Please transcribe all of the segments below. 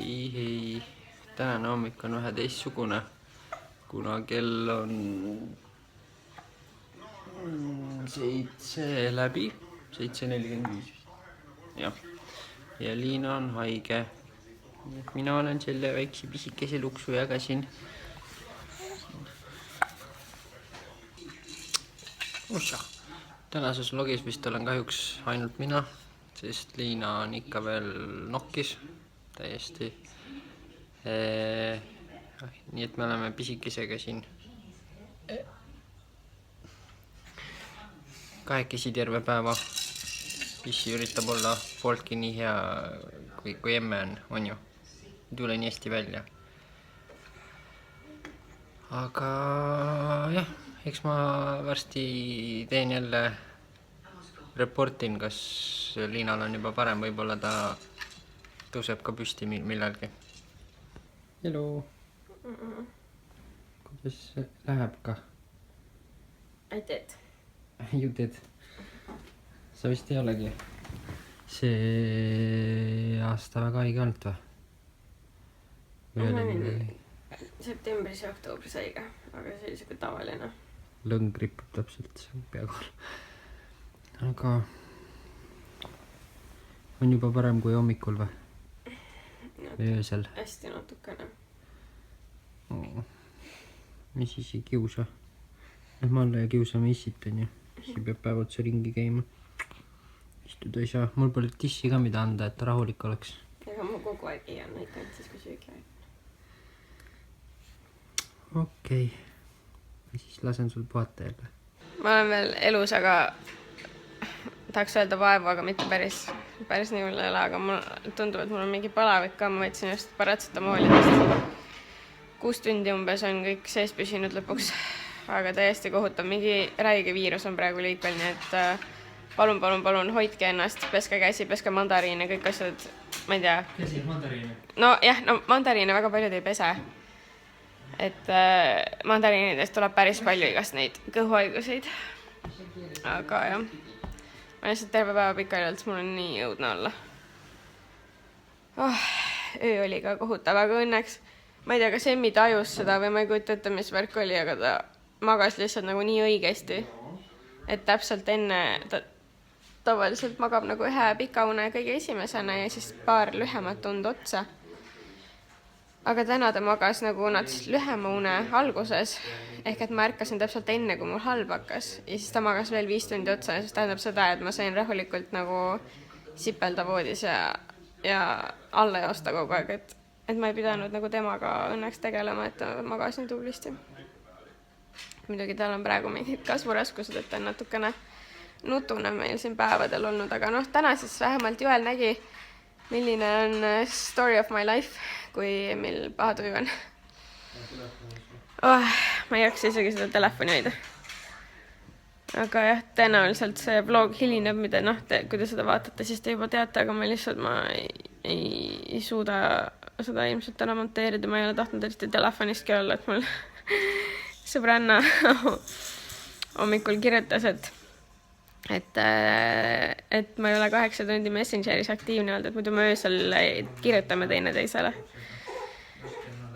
Hei. Tänane hommik on vähe teistsugune, kuna kell on 7 läbi, 7:45. Jah. Ja Liina on haige. Mina olen selle väikse pisikese luksujaga siin. Tänases vlogis vist olen kahjuks ainult mina, sest Liina on ikka veel nokkis täiesti. Nii et me oleme pisikesega siin kahekesi terve päeva. Pissi üritab olla pooltki nii hea kui emme on ju. Ei tule nii hästi välja. Aga jah, eks ma varsti teen jälle reportin, kas Liinal on juba parem, võib-olla ta tõuseb ka püsti millalgi. Hello. Kuidas läheb ka? I did. You did. Sa vist ei olegi see aasta väga haige olnud või? Ma olin septembris ja oktoobris haige, aga see oli siuke tavaline. Lõng ripub täpselt pea kohal. Aga on juba parem kui hommikul või öösel? Hästi natukene. Mis siis ei kiusa? Ma alla ja kiusame issit on ju. Siis peab päev otsa ringi käima. Istuda ei saa. Mul pole tissi ka mida anda, et ta rahulik oleks. Ega ma kogu aeg ei anna ikka, et siis kui söögi aeg. Okei. Siis lasen sul puhata jälle. Ma olen veel elus, aga tahaks öelda vaevu, aga mitte päris nii hull ei ole, aga mul tundub, et mul on mingi palavik ka. Ma võtsin just paratsetamoolidest. 6 tundi umbes on kõik sees püsinud lõpuks, aga täiesti kohutav. Mingi räige viirus on praegu liikvel, nii et palun, hoidke ennast, peske käsi, peske mandariine, kõik asjad, ma ei tea. Käsi mandariine? No mandariine väga paljud ei pese. Et mandariinidest tuleb päris palju igast neid kõhuhaiguseid. Aga jah, ma lihtsalt terve päeva pikali olnud, mul on nii õudne olla. Öö oli ka kohutav, aga õnneks ma ei tea, kas Emmi tajus seda või ma ei kujuta ette, mis värk oli, aga ta magas lihtsalt nagu nii õigesti, et täpselt enne ta tavaliselt magab nagu ühe pika une kõige esimesena ja siis paar lühemat tund otsa. Aga täna ta magas nagu natuke lühema une alguses, ehk et ma ärkasin täpselt enne, kui mul halb hakkas ja siis ta magas veel 5 tundi otsa ja siis tähendab seda, et ma sain rahulikult nagu sipelda voodis ja alla joosta kogu aeg, et ma ei pidanud nagu temaga õnneks tegelema, et ta magasin tublisti. Muidugi tal on praegu mingid kasvuraskused, et ta on natukene nutune meil siin päevadel olnud, aga täna siis vähemalt Joel nägi, milline on story of my life, kui meil paha tuju on. Ma ei jaksa isegi seda telefoni hoida. Aga jah, tõenäoliselt see vlog hilineb, mida kui te seda vaatate, siis te juba teate, aga ma lihtsalt ei suuda seda ilmselt täna monteerida. Ma ei ole tahtnud eriti telefonistki olla, et mul sõbranna hommikul kirjutas, et ma ei ole 8 tundi Messengeris aktiivne olnud, et muidu me öösel kirjutame teineteisele.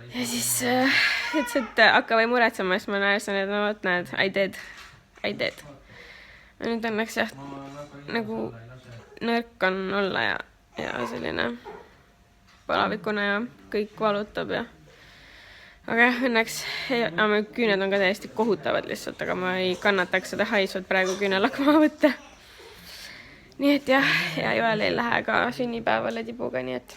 Ja siis ütles, et hakka või muretsema, siis ma näersin, et no võt näed, I did. Ja nüüd õnneks jah, nagu nõrk on olla ja selline palavikune ja kõik valutab ja aga jah, õnneks küüned on ka täiesti kohutavad lihtsalt, aga ma ei kannataks seda haisvat praegu küünelakma võtta. Nii et jah, ja Joel ei lähe ka sünnipäevale tibuga, nii et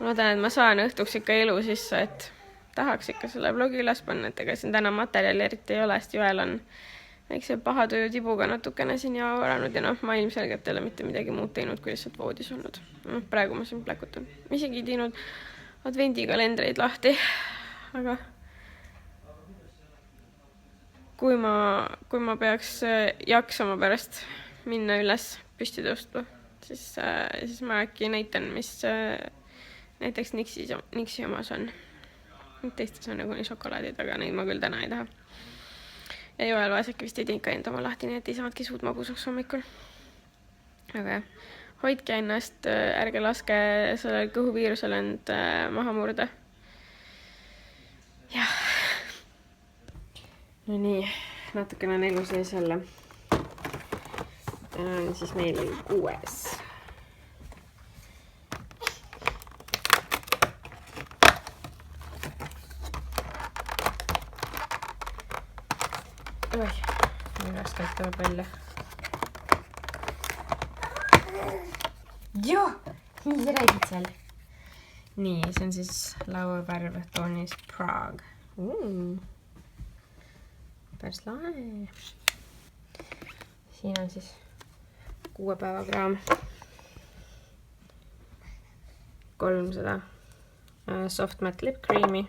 ma loodan, et ma saan õhtuks ikka elu sisse, et tahaks ikka selle vlogi üles panna, et ega siin täna materjali eriti ei ole, sest Joel on väikse paha tuju tibuga natukene siin ja varanud ja ma ilmselgelt ei ole mitte midagi muud teinud, kui lihtsalt voodis olnud. Praegu ma siin pläkutan. Ma isegi teinud advendikalendreid lahti, aga kui ma peaks jaksama pärast minna üles püsti tõustu, siis ma äkki näitan, mis näiteks Nixi omas on. Teistes on nagu nii šokolaadid, aga neid ma küll täna ei taha. Ja Joel vaeseke vist ei teinud ka enda oma lahti, nii et ei saanudki suud magusaks hommikul. Aga jah, hoidke ennast, ärge laske sellel kõhuviirusel end maha murda. jah. No nii, natukene on elu sees jälle. Täna on siis meil 6. Oi, nii raskelt tuleb välja. Joo, nii sa räägid seal. Nii, see on siis lauavärv toonis Prague. Päris lahe. Siin on siis 6 päevakraam. 300 soft matte lip cream'i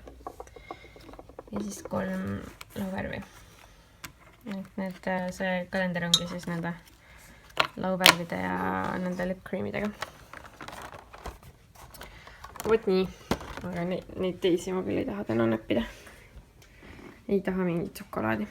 ja siis 3 lauvärvi. See kalender ongi siis nende lauvärvide ja nende lip cream'idega. Vot nii, aga neid teisi ma küll ei taha täna näppida. Ei taha mingit šokolaadi.